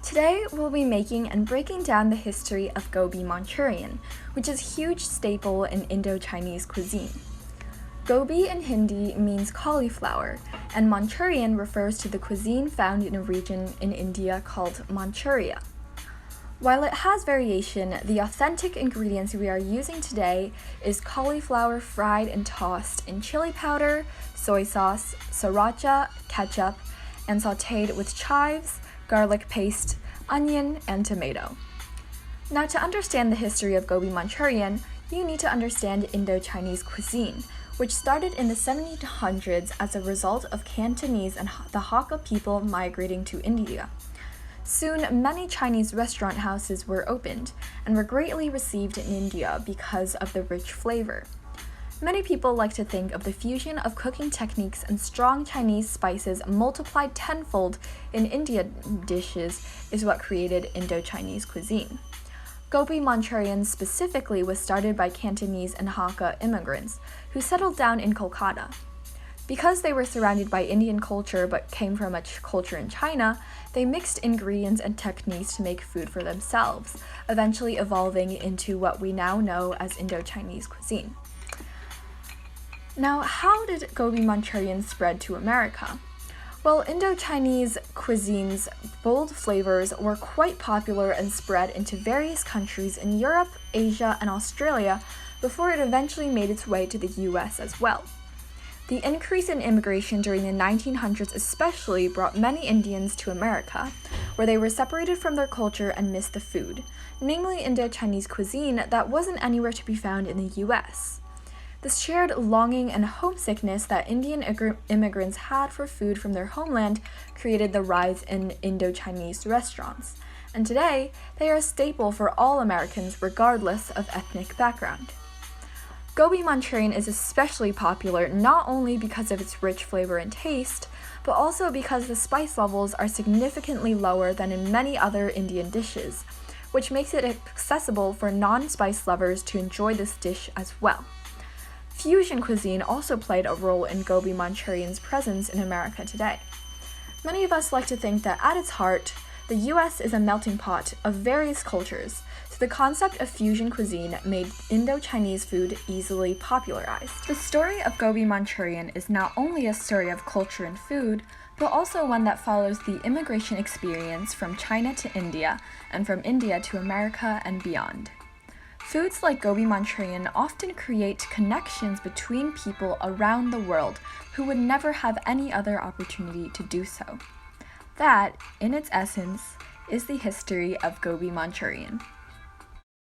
Today, we'll be making and breaking down the history of Gobi Manchurian, which is a huge staple in Indo-Chinese cuisine. Gobi in Hindi means cauliflower, and Manchurian refers to the cuisine found in a region in India called Manchuria. While it has variation, the authentic ingredients we are using today is cauliflower fried and tossed in chili powder, soy sauce, sriracha, ketchup, and sautéed with chives, garlic paste, onion, and tomato. Now, to understand the history of Gobi Manchurian, you need to understand Indo-Chinese cuisine, which started in the 1700s as a result of Cantonese and the Hakka people migrating to India. Soon, many Chinese restaurant houses were opened and were greatly received in India because of the rich flavor. Many people like to think of the fusion of cooking techniques and strong Chinese spices multiplied tenfold in Indian dishes is what created Indo-Chinese cuisine. Gobi Manchurian specifically was started by Cantonese and Hakka immigrants who settled down in Kolkata. Because they were surrounded by Indian culture but came from a culture in China, they mixed ingredients and techniques to make food for themselves, eventually evolving into what we now know as Indo-Chinese cuisine. Now, how did Gobi Manchurian spread to America? Well, Indo-Chinese cuisine's bold flavors were quite popular and spread into various countries in Europe, Asia, and Australia before it eventually made its way to the US as well. The increase in immigration during the 1900s especially brought many Indians to America, where they were separated from their culture and missed the food, namely Indo-Chinese cuisine that wasn't anywhere to be found in the US. This shared longing and homesickness that Indian immigrants had for food from their homeland created the rise in Indo-Chinese restaurants, and today they are a staple for all Americans regardless of ethnic background. Gobi Manchurian is especially popular not only because of its rich flavor and taste, but also because the spice levels are significantly lower than in many other Indian dishes, which makes it accessible for non-spice lovers to enjoy this dish as well. Fusion cuisine also played a role in Gobi Manchurian's presence in America today. Many of us like to think that at its heart, the US is a melting pot of various cultures, so the concept of fusion cuisine made Indo-Chinese food easily popularized. The story of Gobi Manchurian is not only a story of culture and food, but also one that follows the immigration experience from China to India and from India to America and beyond. Foods like Gobi Manchurian often create connections between people around the world who would never have any other opportunity to do so. That, in its essence, is the history of Gobi Manchurian.